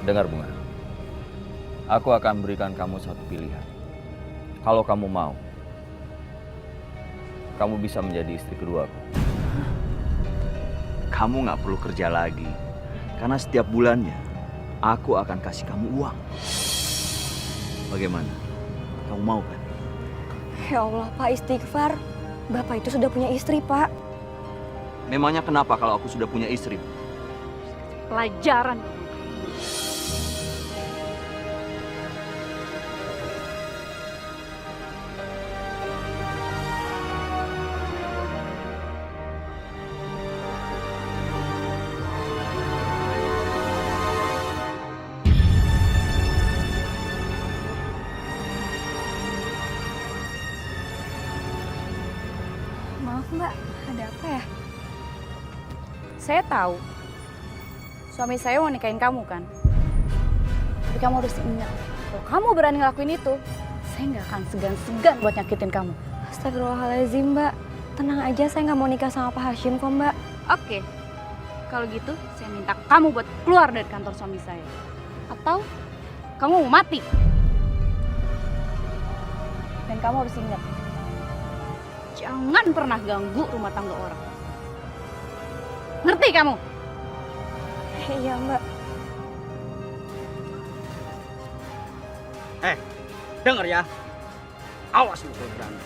Dengar Bunga, aku akan berikan kamu satu pilihan. Kalau kamu mau, kamu bisa menjadi istri keduaku. Kamu nggak perlu kerja lagi, karena setiap bulannya aku akan kasih kamu uang. Bagaimana? Kamu mau kan? Ya Allah, Pak, istighfar. Bapak itu sudah punya istri, Pak. Memangnya kenapa kalau aku sudah punya istri? Pelajaran. Maaf, Mbak. Ada apa ya? Saya tahu. Suami saya mau nikahin kamu kan? Tapi kamu harus ingat, kalau kamu berani ngelakuin itu, saya nggak akan segan-segan buat nyakitin kamu. Astagfirullahaladzim, Mbak. Tenang aja, saya nggak mau nikah sama Pak Hashim kok, Mbak. Oke. Kalau gitu, saya minta kamu buat keluar dari kantor suami saya. Atau kamu mau mati. Dan kamu harus ingat, jangan pernah ganggu rumah tangga orang. Ngerti kamu? Iya, Mbak. Dengar ya. Awas lu kalau berani.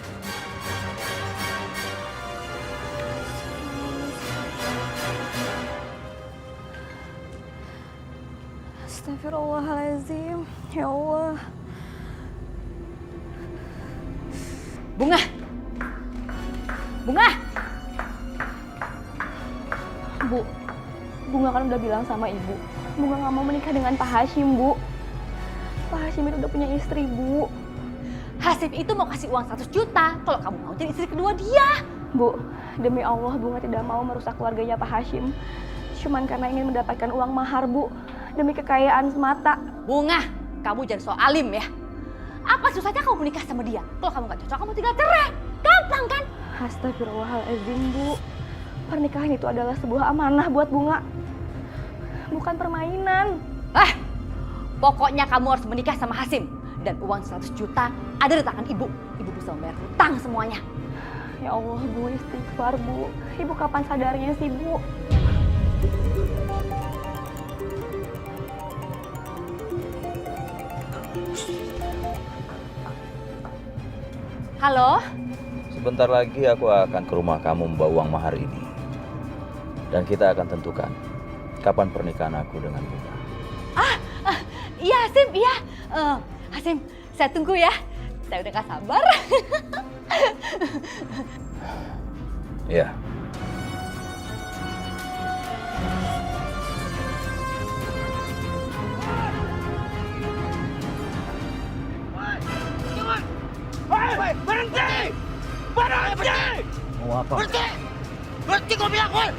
Astagfirullahaladzim. Ya Allah. Bunga. Bunga. Bu, Bunga kan udah bilang sama Ibu. Bunga nggak mau menikah dengan Pak Hashim, Bu. Pak Hashim itu udah punya istri, Bu. Hasim itu mau kasih uang 100 juta kalau kamu mau jadi istri kedua dia. Bu, demi Allah Bunga tidak mau merusak keluarganya Pak Hashim. Cuman karena ingin mendapatkan uang mahar, Bu. Demi kekayaan semata. Bunga, kamu jangan so alim ya. Apa susahnya kamu menikah sama dia? Kalau kamu gak cocok, kamu tinggal cerai. Gampang kan? Astagfirullahaladzim, Bu. Pernikahan itu adalah sebuah amanah buat Bunga. Bukan permainan. Pokoknya kamu harus menikah sama Hasim. Dan uang 100 juta ada di tangan ibu. Ibu bisa membayar hutang semuanya. Ya Allah, Bu, istighfar, Bu. Ibu kapan sadarnya sih, Bu? Halo? Sebentar lagi aku akan ke rumah kamu membawa uang mahar ini. Dan kita akan tentukan kapan pernikahan aku dengan Bunga. Iya Hasim, iya. Hasim, saya tunggu ya. Saya udah gak sabar. Ya. Hei, berhenti! Berhenti! Mau apa? Berhenti! Berhenti gua bilang, woi!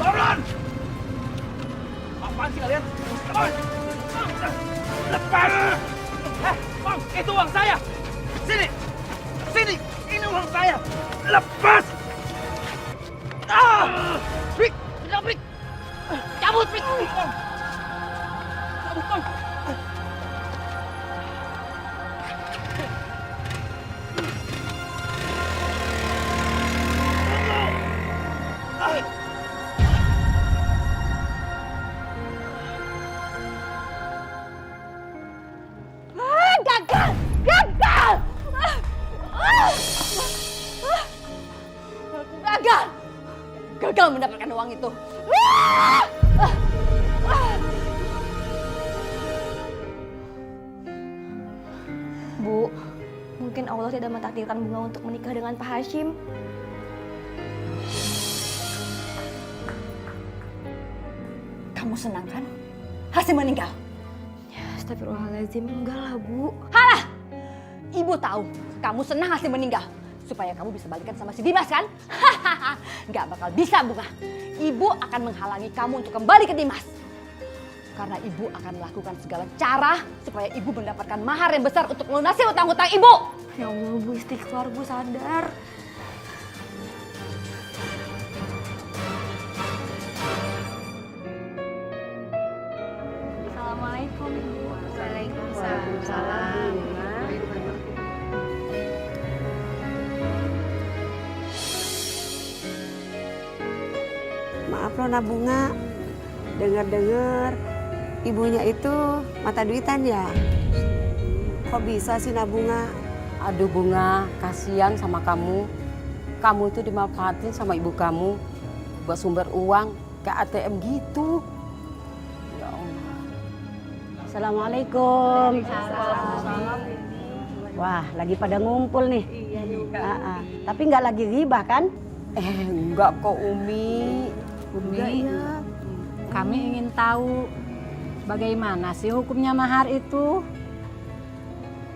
Bangun! Apaan sih kalian? Lepas! Bang, itu uang saya! Sini! Sini! Ini uang saya! Lepas! Bik! Bilang Bik! Cabut, Bik! Cabut, Bang! Gagal! Gagal! Gagal! Gagal mendapatkan uang itu. Bu, mungkin Allah tidak mentakdirkan Bunga untuk menikah dengan Pak Hashim. Kamu senang kan? Hasim meninggal. Astagfirullahaladzim, enggak lah, Bu. Halah! Ibu tahu kamu senang Hasim meninggal. Supaya kamu bisa balikan sama si Dimas kan? Hahaha, nggak bakal bisa Bunga. Ibu akan menghalangi kamu untuk kembali ke Dimas. Karena ibu akan melakukan segala cara supaya ibu mendapatkan mahar yang besar untuk melunasi hutang-hutang ibu. Ya Allah, Bu, istighfar, Bu, sadar. Maaf loh Nabunga, dengar-dengar ibunya itu mata duitan ya? Kok bisa sih Nabunga? Aduh Bunga, kasihan sama kamu. Kamu itu dimanfaatin sama ibu kamu buat sumber uang ke ATM gitu. Ya Allah. Assalamualaikum. Wah, lagi pada ngumpul nih. Tapi nggak lagi ribah kan? Enggak kok Umi. Kami ingin tahu bagaimana sih hukumnya mahar itu?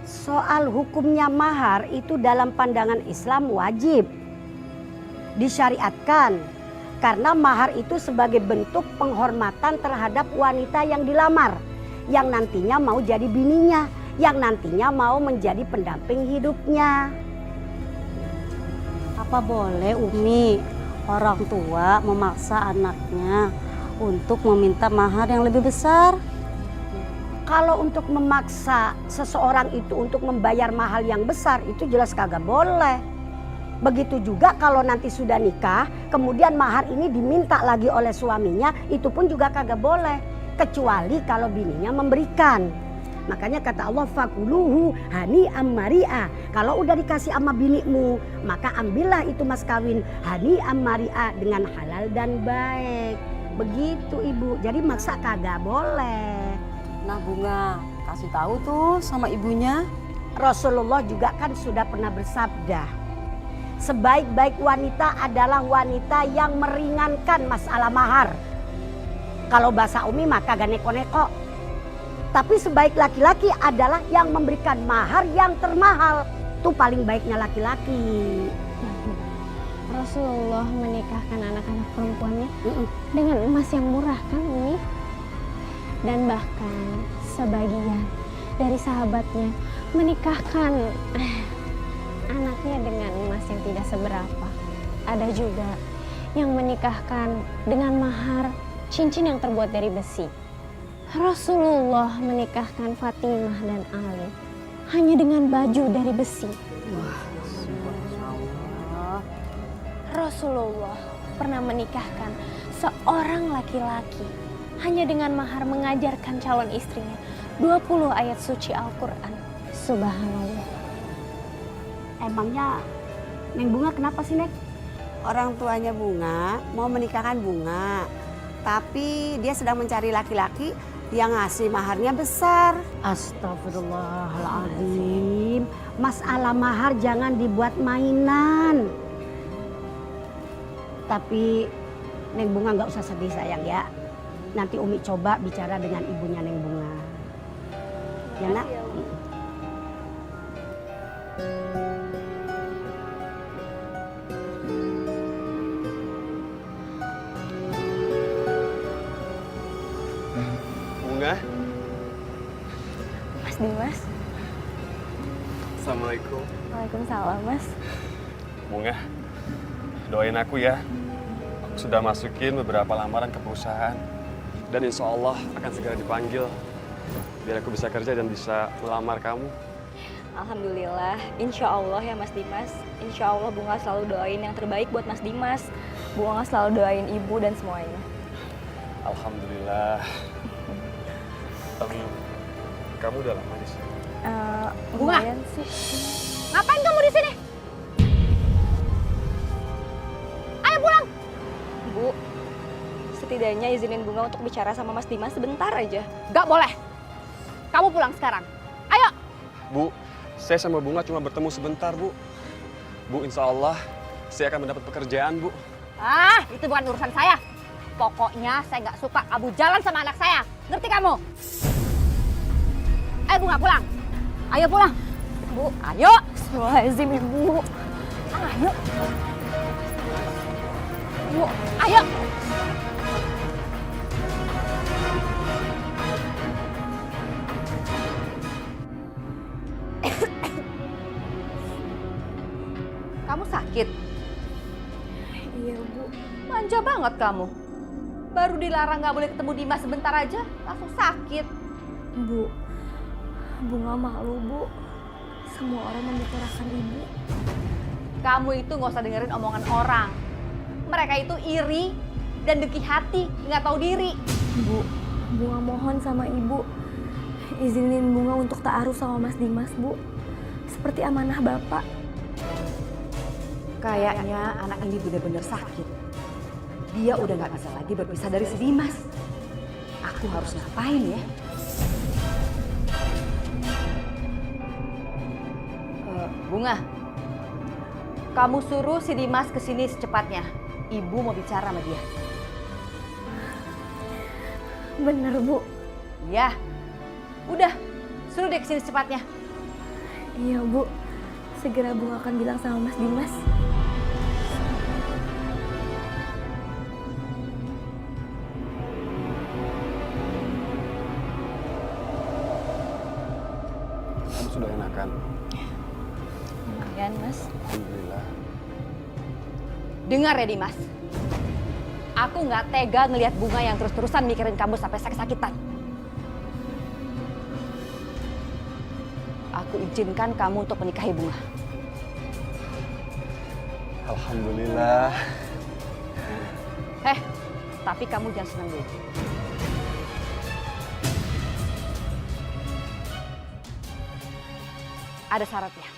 Soal hukumnya mahar itu dalam pandangan Islam wajib disyariatkan karena mahar itu sebagai bentuk penghormatan terhadap wanita yang dilamar, yang nantinya mau jadi bininya, yang nantinya mau menjadi pendamping hidupnya. Apa boleh Umi orang tua memaksa anaknya untuk meminta mahar yang lebih besar? Kalau untuk memaksa seseorang itu untuk membayar mahal yang besar itu jelas kagak boleh. Begitu juga kalau nanti sudah nikah, kemudian mahar ini diminta lagi oleh suaminya, itu pun juga kagak boleh. Kecuali kalau bininya memberikan. Makanya kata Allah, fakuluhu hani ammari'a. Kalau udah dikasih sama binimu, maka ambillah itu mas kawin hani ammari'a dengan halal dan baik. Begitu ibu, jadi maksa kagak boleh. Nah Bunga, kasih tahu tuh sama ibunya. Rasulullah juga kan sudah pernah bersabda, sebaik-baik wanita adalah wanita yang meringankan masalah mahar. Kalau bahasa Umi maka gak neko-neko. Tapi sebaik laki-laki adalah yang memberikan mahar yang termahal. Itu paling baiknya laki-laki. Rasulullah menikahkan anak-anak perempuannya dengan emas yang murah kan Umi? Dan bahkan sebagian dari sahabatnya menikahkan anaknya dengan emas yang tidak seberapa. Ada juga yang menikahkan dengan mahar cincin yang terbuat dari besi. Rasulullah menikahkan Fatimah dan Ali hanya dengan baju dari besi. Wah, subhanallah. Rasulullah pernah menikahkan seorang laki-laki hanya dengan mahar mengajarkan calon istrinya 20 ayat suci Al-Quran. Subhanallah. Emangnya Neng Bunga kenapa sih Neng? Orang tuanya Bunga mau menikahkan Bunga, tapi dia sedang mencari laki-laki yang ngasih maharnya besar. Astagfirullahaladzim. Masalah mahar jangan dibuat mainan. Tapi Neng Bunga nggak usah sedih sayang ya. Nanti Umi coba bicara dengan ibunya Neng Bunga. Ya nak? Bunga. Mas Dimas. Assalamualaikum. Waalaikumsalam Mas. Bunga, doain aku ya. Aku sudah masukin beberapa lamaran ke perusahaan. Dan insya Allah akan segera dipanggil. Biar aku bisa kerja dan bisa melamar kamu. Alhamdulillah, insya Allah ya Mas Dimas. Insya Allah Bunga selalu doain yang terbaik buat Mas Dimas. Bunga selalu doain ibu dan semuanya. Alhamdulillah. Kamu udah lama di sini? Lumayan sih. Ngapain kamu di sini? Ayo pulang. Bu, setidaknya izinin Bunga untuk bicara sama Mas Dimas sebentar aja. Gak boleh. Kamu pulang sekarang. Ayo. Bu, saya sama Bunga cuma bertemu sebentar, Bu. Bu, insya Allah saya akan mendapat pekerjaan, Bu. Ah, itu bukan urusan saya. Pokoknya saya nggak suka kamu jalan sama anak saya. Ngerti kamu? Ayo Bunga pulang. Ayo pulang. Bu, Ayo. Astagfirullahaladzim Ibu. Ayo. Bu, ayo. Kamu sakit? Iya Bu. Manja banget kamu. Baru dilarang nggak boleh ketemu Dimas sebentar aja, langsung sakit. Bu, Bunga malu Bu. Semua orang membicarakan Ibu. Kamu itu nggak usah dengerin omongan orang. Mereka itu iri dan dengki hati, nggak tahu diri. Bu, Bunga mohon sama Ibu, izinin Bunga untuk ta'aruf sama Mas Dimas, Bu. Seperti amanah Bapak. Kayaknya anak ini benar-benar sakit. Dia udah nggak bisa lagi berpisah dari si Dimas. Aku harus ngapain ya? Bunga, kamu suruh si Dimas kesini secepatnya. Ibu mau bicara sama dia. Bener, Bu. Ya, udah, suruh dia kesini secepatnya. Iya, Bu. Segera Bunga akan bilang sama Mas Dimas. Kamu sudah enakan? Lumayan, Mas. Alhamdulillah. Dengar ya Dimas, aku nggak tega ngelihat Bunga yang terus-terusan mikirin kamu sampai sakit-sakitan. Aku izinkan kamu untuk menikahi Bunga. Alhamdulillah. Tapi kamu jangan senang dulu. Ada syaratnya.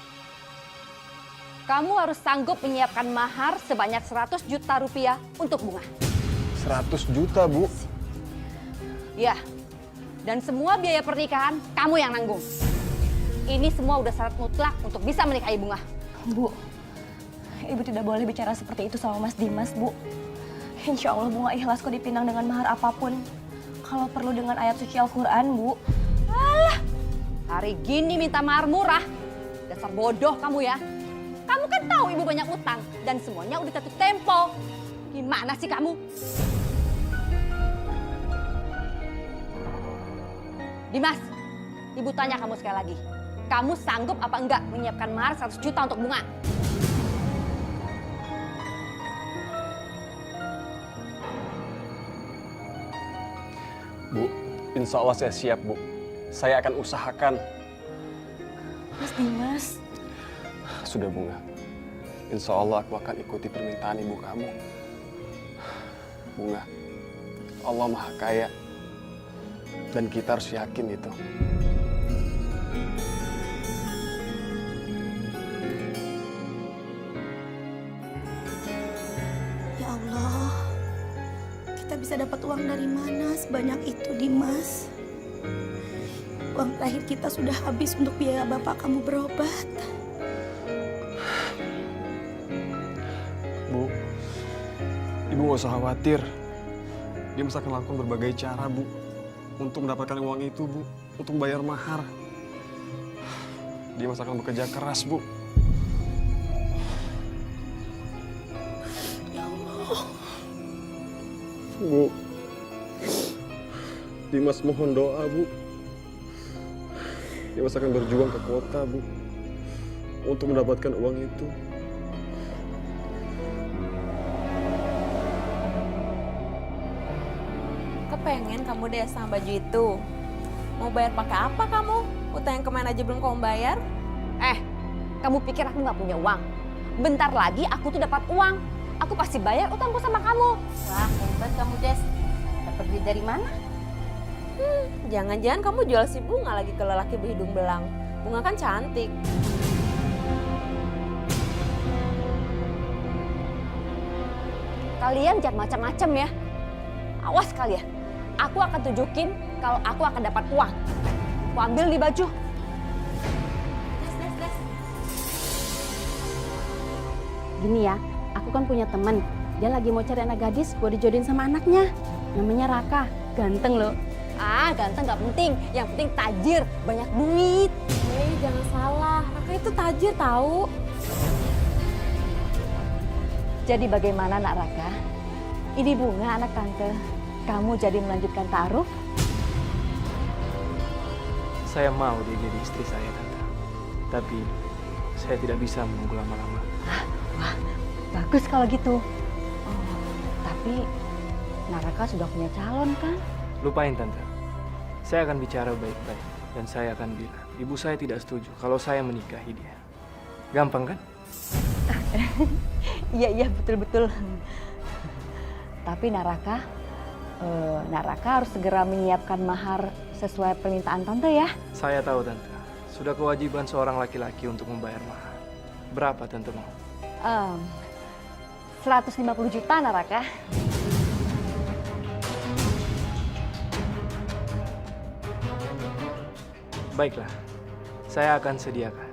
Kamu harus sanggup menyiapkan mahar sebanyak 100 juta rupiah untuk Bunga. 100 juta, Bu. Ya, dan semua biaya pernikahan kamu yang nanggung. Ini semua udah syarat mutlak untuk bisa menikahi Bunga. Bu, Ibu tidak boleh bicara seperti itu sama Mas Dimas, Bu. Insya Allah Bunga ikhlas kok dipinang dengan mahar apapun. Kalau perlu dengan ayat suci Al-Quran, Bu. Alah, hari gini minta mahar murah. Dasar bodoh kamu ya. Kamu kan tahu Ibu banyak utang dan semuanya udah jatuh tempo. Gimana sih kamu? Dimas, Ibu tanya kamu sekali lagi. Kamu sanggup apa enggak menyiapkan mahar 100 juta untuk Bunga? Bu, insya Allah saya siap, Bu. Saya akan usahakan. Mas Dimas. Sudah, Bunga. Insya Allah aku akan ikuti permintaan ibu kamu. Bunga, Allah Maha Kaya. Dan kita harus yakin itu. Ya Allah, kita bisa dapat uang dari mana sebanyak itu, Dimas? Uang terakhir kita sudah habis untuk biaya bapak kamu berobat. Bu, Ibu nggak usah khawatir. Dia mesti akan lakukan berbagai cara, Bu, untuk mendapatkan uang itu, Bu, untuk membayar mahar. Dia mesti akan bekerja keras, Bu. Ya Allah. Bu, Dimas mohon doa, Bu. Dimas akan berjuang ke kota, Bu, untuk mendapatkan uang itu. Kepengen kamu deh sama baju itu. Mau bayar pakai apa kamu? Utang yang kemarin aja belum kamu bayar? Kamu pikir aku nggak punya uang? Bentar lagi aku tuh dapat uang. Aku pasti bayar utangku sama kamu. Wah, hebat kamu, Des. Dapat duit dari mana? Jangan-jangan kamu jual si Bunga lagi ke lelaki berhidung belang. Bunga kan cantik. Kalian jangan macam-macam ya. Awas kalian. Aku akan tunjukin kalau aku akan dapat uang. Aku ambil di baju. Des. Gini ya, aku kan punya teman. Dia lagi mau cari anak gadis buat dijodohin sama anaknya. Namanya Raka, ganteng loh. Ganteng nggak penting. Yang penting tajir, banyak duit. Jangan salah. Raka itu tajir tahu. Jadi bagaimana nak Raka? Ini Bunga anak tante. Kamu jadi melanjutkan ta'aruf? Saya mau dia jadi istri saya, Tante. Tapi saya tidak bisa menunggu lama-lama. Wah, bagus kalau gitu. Tapi Naraka sudah punya calon kan? Lupain, Tante. Saya akan bicara baik-baik. Dan saya akan bilang, ibu saya tidak setuju kalau saya menikahi dia. Gampang kan? Iya, betul-betul. Tapi Naraka, Naraka harus segera menyiapkan mahar sesuai permintaan Tante ya. Saya tahu Tante, sudah kewajiban seorang laki-laki untuk membayar mahar. Berapa Tante mau? 150 juta Naraka. Baiklah, saya akan sediakan.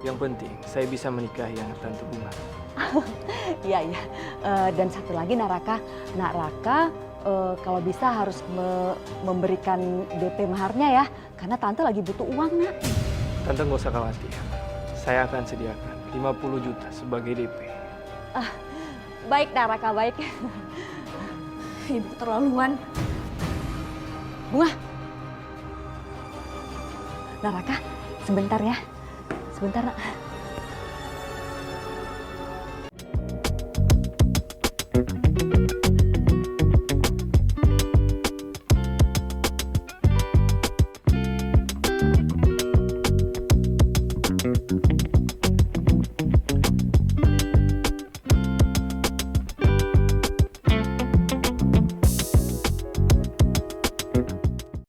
Yang penting saya bisa menikahi anak Tante Bunga. Iya, iya. Dan satu lagi Naraka, kalau bisa harus memberikan DP maharnya ya, karena Tante lagi butuh uang, Nak. Tante nggak usah khawatir, saya akan sediakan 50 juta sebagai DP. Baik Naraka, baik. Ibu keterlaluan. Bunga. Naraka, sebentar ya. Sebentar, Nak.